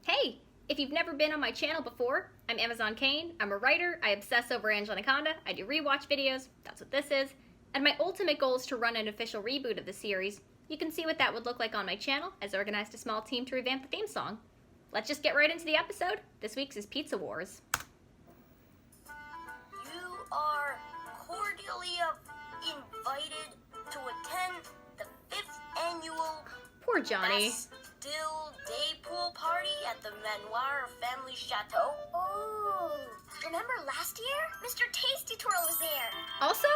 Hey, if you've never been on my channel before, I'm AmazzonKane. I'm a writer, I obsess over Anaconda, I do rewatch videos, that's what this is, and my ultimate goal is to run an official reboot of the series. You can see what that would look like on my channel, as I organized a small team to revamp the theme song. Let's just get right into the episode. This week's is Pizza Wars. You are cordially invited to attend the 5th annual Poor Johnny. Bastille Day Pool Party at the Manoir Family Chateau. Oh, remember last year? Mr. Tasty Twirl was there. Also,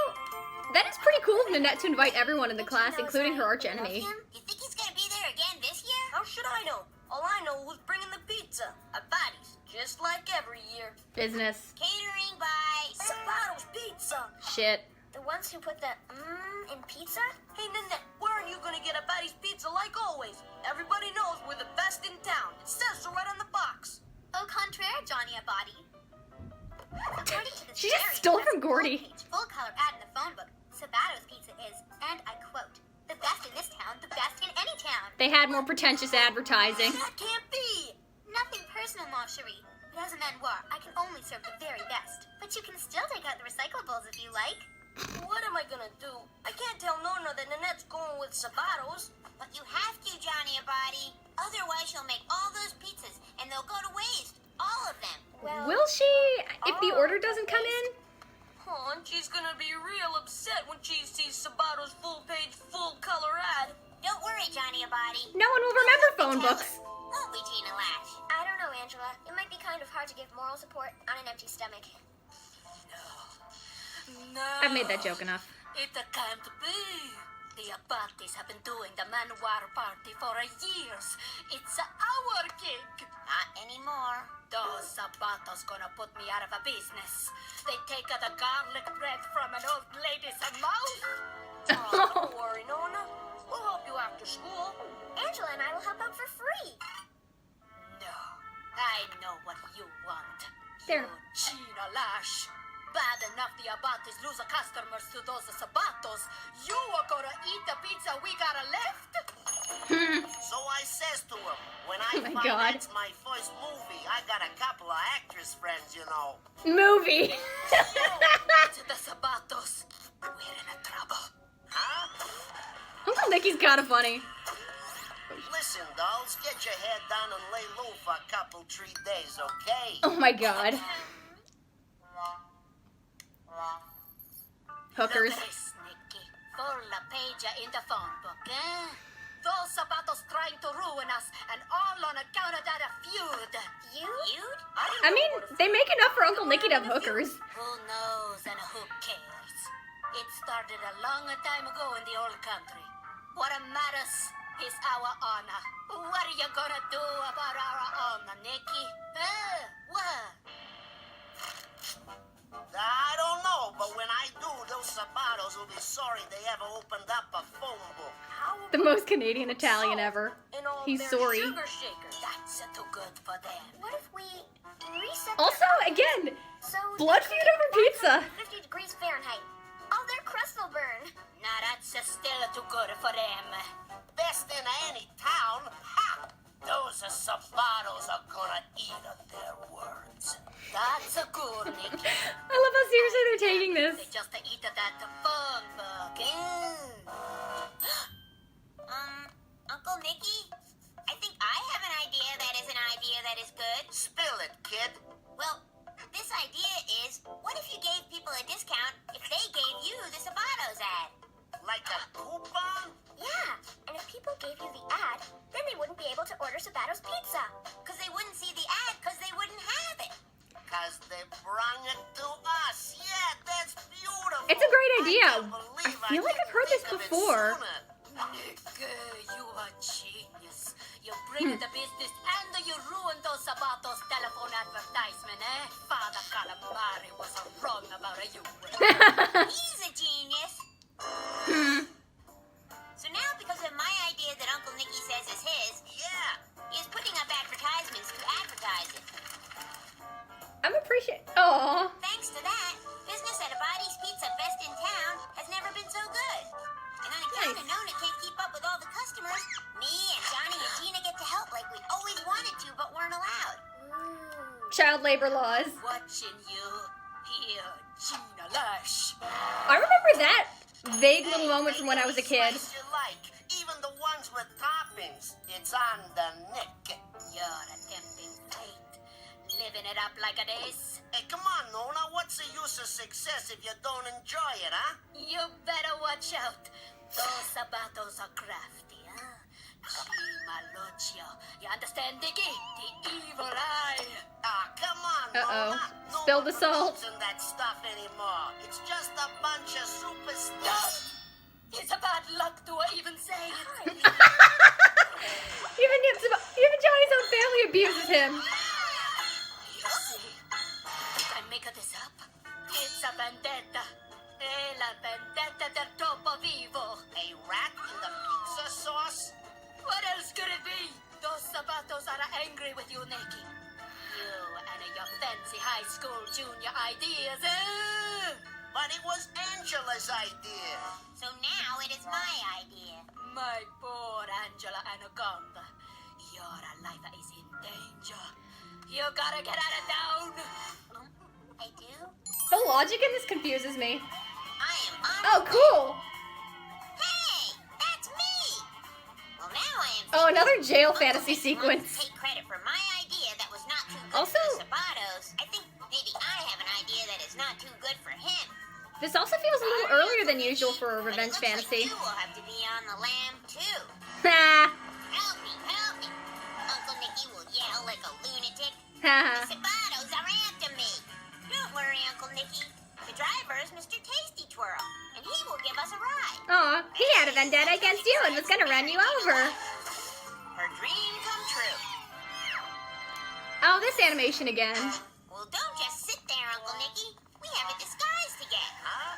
that is pretty cool of Nanette to invite everyone in the class, including her archenemy. You think he's gonna be there again this year? How should I know? All I know who's bringing the pizza. Abattis, just like every year. Business. Catering by Sabato's Pizza. Shit. the ones who put the in pizza? Hey, Nanette, where are you gonna get Abattis Pizza like always? Everybody knows we're the best in town. It says so right on the box. Au contraire, Johnny Abatti. According to this She just very stole impressive from Gordy. full-page, full-color ad in the phone book, Sabato's Pizza is, and I quote, the best in this town, the best in any town. They had more pretentious advertising. That can't be. Nothing personal, ma chérie. But as a manoir, I can only serve the very best. But you can still take out the recyclables if you like. What am I gonna do? I can't tell Nona that Nanette's going with Sabato's. But you have to, Johnny Abatti. Otherwise, you'll make all those pizzas, and they'll go to waste. All of them. Well, Will she, if the order doesn't come in? Oh, and she's gonna be real upset when she sees Sabato's full-page, full-color ad. don't worry, Johnny Abatti. No one will remember phone books. Won't we, Gina Lash? I don't know, Angela. It might be kind of hard to give moral support on an empty stomach. No. I've made that joke enough. It can't be. The Abattis have been doing the Manoir party for years. It's our gig. Not anymore. Those Sabatos gonna put me out of a business. They take the garlic bread from an old lady's mouth. Oh, don't worry, Nona. We'll help you after school. Angela and I will help out for free. No, I know what you want. There. You Gina Lash. Bad enough the Abattis lose customers to those Sabatos. You are gonna eat the pizza we got left? So I says to him, when I Oh my find God. that's my first movie, I got a couple of actress friends, you know. Movie. It's the Sabatos. We're in a trouble. Huh? Uncle Nicky's kind of funny. Listen, dolls, get your head down and lay low for a couple, 3 days, okay? Oh my god. Hookers. Look at this, Nicky. Full page in the phone book, eh? Those Sabatos trying to ruin us, and all on account of that feud. Feud? I mean, they make enough for Uncle Nicky to have hookers. Who knows and who cares? It started a long time ago in the old country. What matters is our honor. What are you gonna do about our honor, Nicky? What? I don't know, but when I do, those Sabatos will be sorry they ever opened up a phone book. The most Canadian Italian ever. And all He's their sorry. Sugar shakers. That's too good for them. What if we reset Also, again, so blood feud over pizza. 50 degrees Fahrenheit. All their crust will burn. Now that's still too good for them. Best in any town? Ha! Those Sabatos are gonna eat their words. That's good, Nicky. I love how seriously they're taking this. They just eat that phone book. Uncle Nicky, I think I have an idea that is an idea that is good. Spill it, kid. Well, this idea is, what if you gave people a discount if they gave you the Sabato's ad? Like a coupon? Yeah, and if people gave you the ad, then they wouldn't be able to order Sabato's pizza. Because they wouldn't see the ad because they wouldn't have it. Because they brung it to us. Yeah, that's beautiful. It's a great idea. can't believe I feel like didn't I've heard this think of it before. sooner. Nicky, you are genius. You bring the business and you ruin those Sabatos telephone advertisement, eh? Father Calamari was wrong about you. He's a genius. So now, because of my idea that Uncle Nicky says is his, Yeah. he's putting up advertisements to advertise it. I'm appreciating. Aww. Thanks to that, business at Abattis Pizza Best in Town has never been so good. And on account of Nice. Nona can't keep up with all the customers, me and Johnny and Gina get to help like we always wanted to but weren't allowed. child labor laws. Watching you here, Gina Lash. I remember that vague little moment from when I was a kid. Any slice you like, even the ones with toppings. It's on the neck. You're a tempting fate. Living it up like it is. Hey, come on, Nona. What's the use of success if you don't enjoy it, huh? You better watch out. Those sabatos are crafty, huh? Chimalocho. You understand, Diggy? The evil eye. Ah, come on, Uh-oh. Nona. No Spilled one the salt. believes in that stuff anymore. It's just a bunch of superstitions. It's a bad luck to even say it. Even Johnny's own family abuses him. You see, I make this up. It's a vendetta. E la vendetta del topo vivo. A rat in the pizza sauce? What else could it be? Those sabatos are angry with you, Nicky. You and your fancy high school junior ideas, But it was Angela's idea. So now it is my idea. My poor Angela Anaconda. Your life is in danger. You gotta get out of town. I do? The logic in this confuses me. I am on Oh, the way. cool. Hey, that's me. Well, now I am. Oh, another jail Uncle fantasy Nick sequence. wants to take credit for my idea that was not too good Also- for the Sabatos. I think maybe I have an idea that is not too good for him. This also feels a little earlier than usual for a But it revenge looks like fantasy. you will have to be on the lam too. Ha Help me, help me. Uncle Nicky will yell like a lunatic. ha. The Sabatos are after me. Don't worry, Uncle Nicky. The driver is Mr. Tasty Twirl, and he will give us a ride. Aw, he had a vendetta against you and was gonna run you over. Her dream come true. Oh, this animation again. Well, don't just sit there, Uncle Nicky. We have a disguise to get. Oh,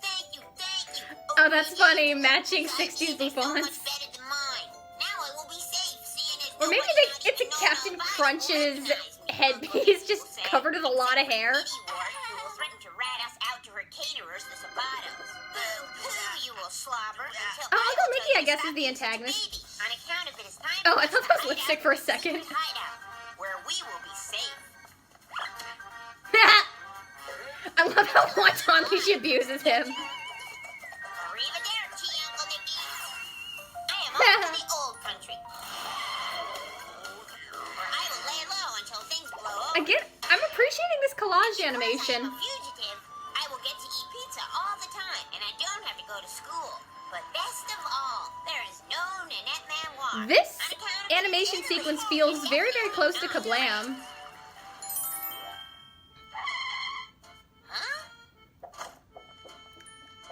Thank you, thank you. that's Nicky, funny. Matching your 60s idea is so much bouffants. better than mine. Now I will be safe, seeing as Or maybe nobody not it's a even Captain Nona Abattis Crunch's will recognize me. headpiece just Will say, covered with a lot of hair. Lady Ward, who will threaten to rat us out to her caterers, the Sabatos. Boo-hoo, you will slobber until Oh, I Uncle will Nicky, tell I you guess, to is the stop being antagonist. such a baby. On account of it is time Oh, I for thought us that to was hide lipstick out for a in the second. secret hideout, where we will be safe. I love how wantonly she abuses him. Arrivederci, Uncle Nicky. I am off to the old country. Where I will lay low until things blow over. Again, I'm appreciating this collage Because I am animation. a fugitive, I will get to eat pizza all the time, and I don't have to go to school. But best of all, there is no Nanette Manoir. This On account of animation the sequence Italy. feels It's very, very close to definitely Kablam. Huh?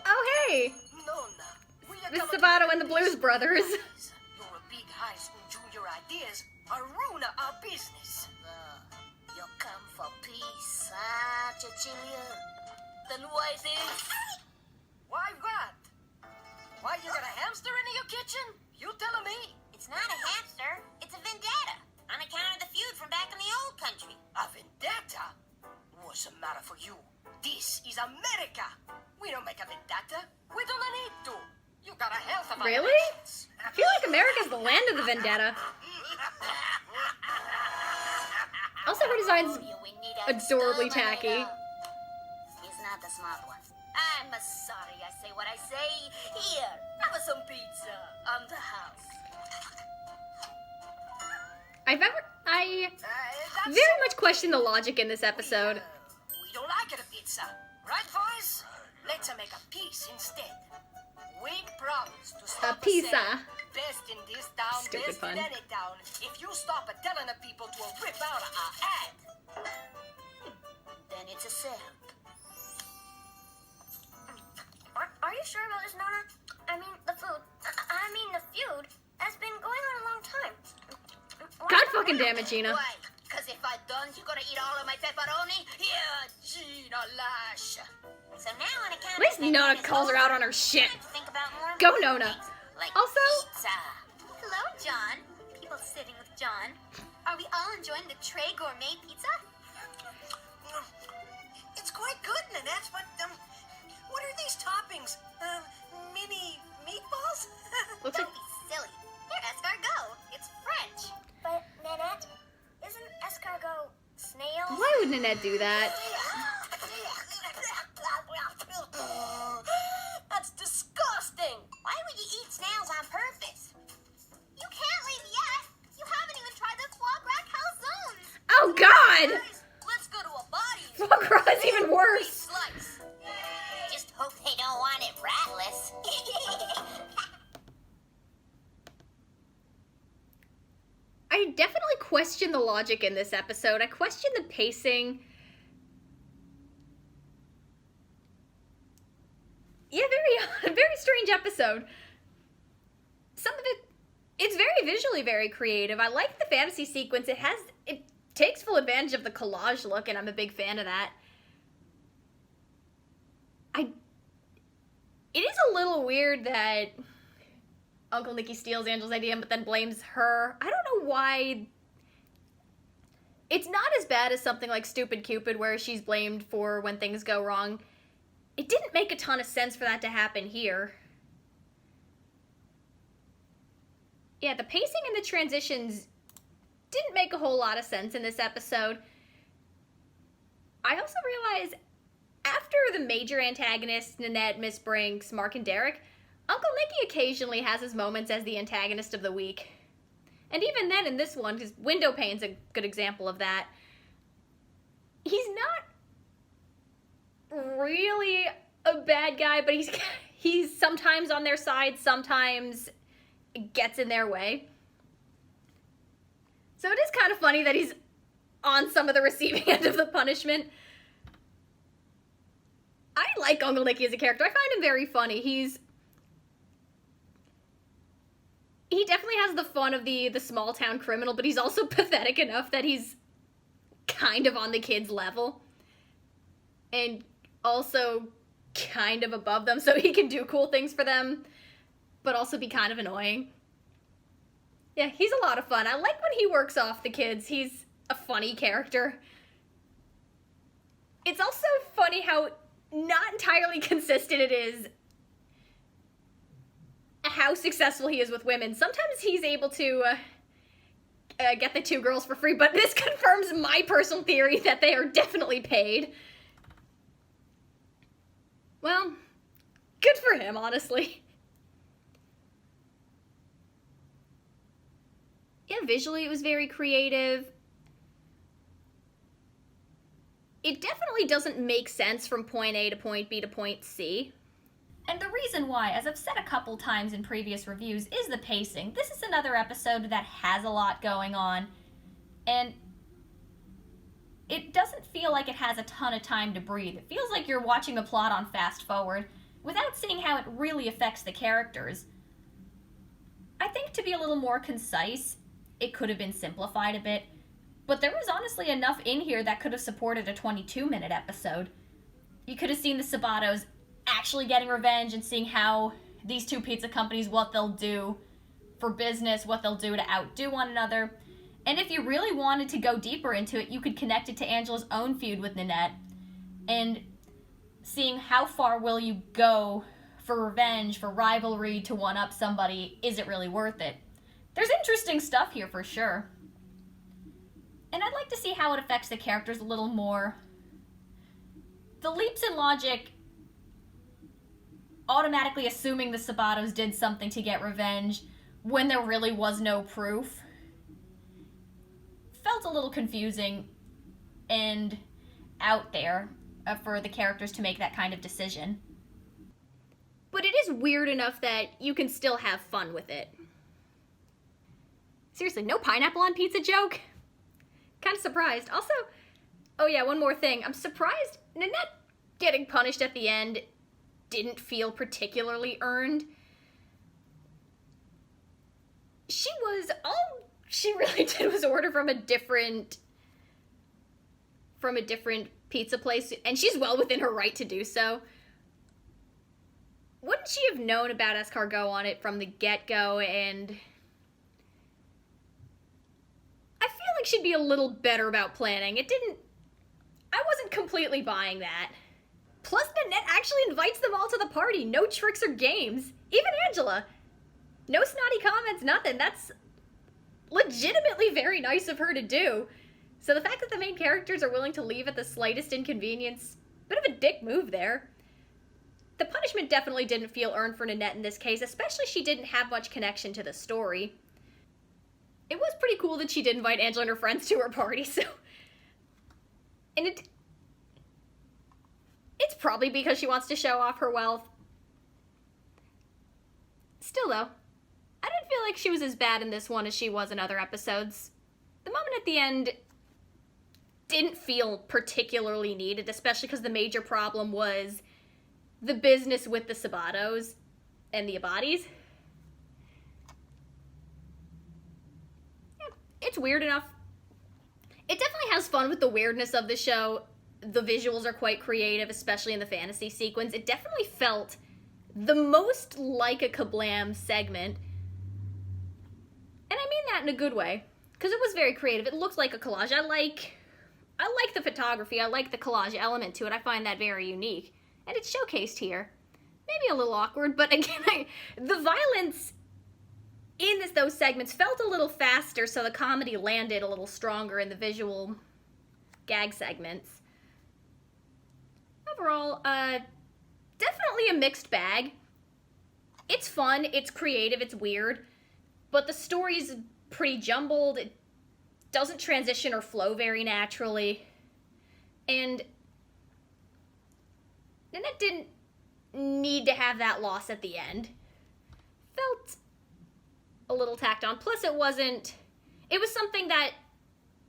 Oh, hey! Nona, we are Miss coming Sabato to and the Blues Brothers. Your big high school junior ideas are ruining our business. You come for peace, ah, Cecilia? Then why this? Why what? Why you got a hamster in your kitchen? You tell me. It's not a hamster. It's a vendetta. On account of the feud from back in the old country. A vendetta? What's the matter for you? This is America. We don't make a vendetta. We don't need to. You got a health of Really? I feel like America's the land of the vendetta. Also, her design's We need adorably tacky. He's not the smart one. I'm sorry I say what I say. Here, have some pizza on the house. I very much question the logic in this episode. We don't like it a pizza. Right, boys? Let's make a peace instead. We promise to stop the pizza. sale. Best in this town, Stupid best fun. in any town. If you stop telling the people to rip out our ad. Then it's a sale. Are you sure about this, Nona? I mean, the food. I mean, the feud has been going on a long time. God fucking damn it, Gina. Why? Because if I don't, you gonna eat all of my pepperoni? Here, Gina Lash. So now on account At least of Nona Vendetta's calls her over, out on her shit. I have to think about more Go, important Nona. things, like Also- pizza. Hello, John. People sitting with John. Are we all enjoying the Trey Gourmet pizza? It's quite good, Nanette, but what are these toppings? Mini meatballs? Looks like Don't be silly. They're escargot. It's French. But, Nanette, isn't Nanette do that? That's disgusting. Why would you eat snails on purpose? You can't leave yet. You haven't even tried the foie gras calzones. Oh God! Guys, let's go to Abattis. Foie gras is even worse. Slice. Just hope they don't want it ratless. I definitely question the logic in this episode. I question the pacing. Yeah, very strange episode. Some of it's very visually very creative. I like the fantasy sequence. It takes full advantage of the collage look, and I'm a big fan of that. It is a little weird that Uncle Nicky steals Angel's idea but then blames her. I don't know why. It's not as bad as something like Stupid Cupid where she's blamed for when things go wrong. It didn't make a ton of sense for that to happen here. Yeah, the pacing and the transitions didn't make a whole lot of sense in this episode. I also realized after the major antagonists, Nanette, Miss Brinks, Mark, and Derek, Uncle Nicky occasionally has his moments as the antagonist of the week. And even then in this one, his window pane's a good example of that. He's not really a bad guy, but he's sometimes on their side, sometimes gets in their way. So it is kind of funny that he's on some of the receiving end of the punishment. I like Uncle Nicky as a character. I find him very funny. He definitely has the fun of the small town criminal, but he's also pathetic enough that he's kind of on the kids' level. And also kind of above them, so he can do cool things for them, but also be kind of annoying. Yeah, he's a lot of fun. I like when he works off the kids. He's a funny character. It's also funny how not entirely consistent it is how successful he is with women. Sometimes he's able to get the two girls for free, but this confirms my personal theory that they are definitely paid. Well, good for him, honestly. Yeah, visually it was very creative. It definitely doesn't make sense from point A to point B to point C. And the reason why, as I've said a couple times in previous reviews, is the pacing. This is another episode that has a lot going on, and it doesn't feel like it has a ton of time to breathe. It feels like you're watching the plot on fast forward without seeing how it really affects the characters. I think to be a little more concise, it could have been simplified a bit, but there was honestly enough in here that could have supported a 22-minute episode. You could have seen the Sabatos actually getting revenge and seeing how these two pizza companies, what they'll do for business, what they'll do to outdo one another. And if you really wanted to go deeper into it, you could connect it to Angela's own feud with Nanette and seeing how far will you go for revenge, for rivalry, to one-up somebody. Is it really worth it? There's interesting stuff here for sure. And I'd like to see how it affects the characters a little more. The leaps in logic, automatically assuming the Sabatos did something to get revenge when there really was no proof, felt a little confusing and out there for the characters to make that kind of decision. But it is weird enough that you can still have fun with it. Seriously, no pineapple on pizza joke? Kind of surprised. Also, oh yeah, one more thing. I'm surprised Nanette getting punished at the end didn't feel particularly earned. All she really did was order from a different pizza place, and she's well within her right to do so. Wouldn't she have known about escargot on it from the get-go? And I feel like she'd be a little better about planning. I wasn't completely buying that. Plus, Nanette actually invites them all to the party. No tricks or games. Even Angela. No snotty comments, nothing. That's legitimately very nice of her to do. So the fact that the main characters are willing to leave at the slightest inconvenience, bit of a dick move there. The punishment definitely didn't feel earned for Nanette in this case, especially she didn't have much connection to the story. It was pretty cool that she did invite Angela and her friends to her party, so... And it's probably because she wants to show off her wealth. Still, though, I didn't feel like she was as bad in this one as she was in other episodes. The moment at the end didn't feel particularly needed, especially because the major problem was the business with the Sabatos and the Abattis. Yeah, it's weird enough. It definitely has fun with the weirdness of the show. The visuals are quite creative, especially in the fantasy sequence. It definitely felt the most like a Kablam segment. And I mean that in a good way, because it was very creative. It looked like a collage. I like the photography. I like the collage element to it. I find that very unique. And it's showcased here. Maybe a little awkward, but again, the violence in those segments felt a little faster, so the comedy landed a little stronger in the visual gag segments. Overall, definitely a mixed bag. It's fun, it's creative, it's weird, but the story's pretty jumbled. It doesn't transition or flow very naturally. And it didn't need to have that loss at the end. Felt a little tacked on. Plus, it was something that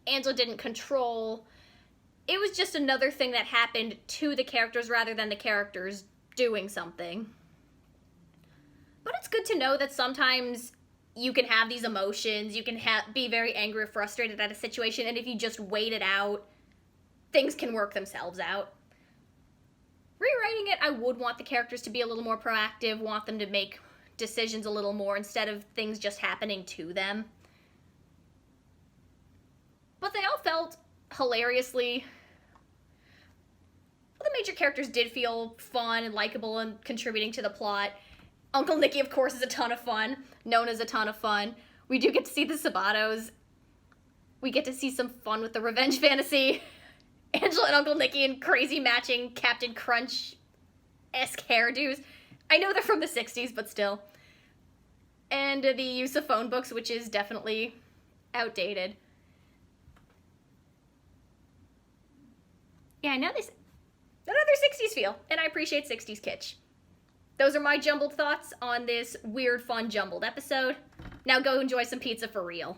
Angela didn't control. It was just another thing that happened to the characters rather than the characters doing something. But it's good to know that sometimes you can have these emotions, you can be very angry or frustrated at a situation, and if you just wait it out, things can work themselves out. Rewriting it, I would want the characters to be a little more proactive, want them to make decisions a little more instead of things just happening to them. But they all felt hilariously... Well, the major characters did feel fun and likable and contributing to the plot. Uncle Nicky, of course, is a ton of fun. Nona's a ton of fun. We do get to see the Sabatos. We get to see some fun with the revenge fantasy. Angela and Uncle Nicky in crazy matching Captain Crunch-esque hairdos. I know they're from the 60s, but still. And the use of phone books, which is definitely outdated. Yeah, I know this. Another 60s feel, and I appreciate 60s kitsch. Those are my jumbled thoughts on this weird, fun, jumbled episode. Now go enjoy some pizza for real.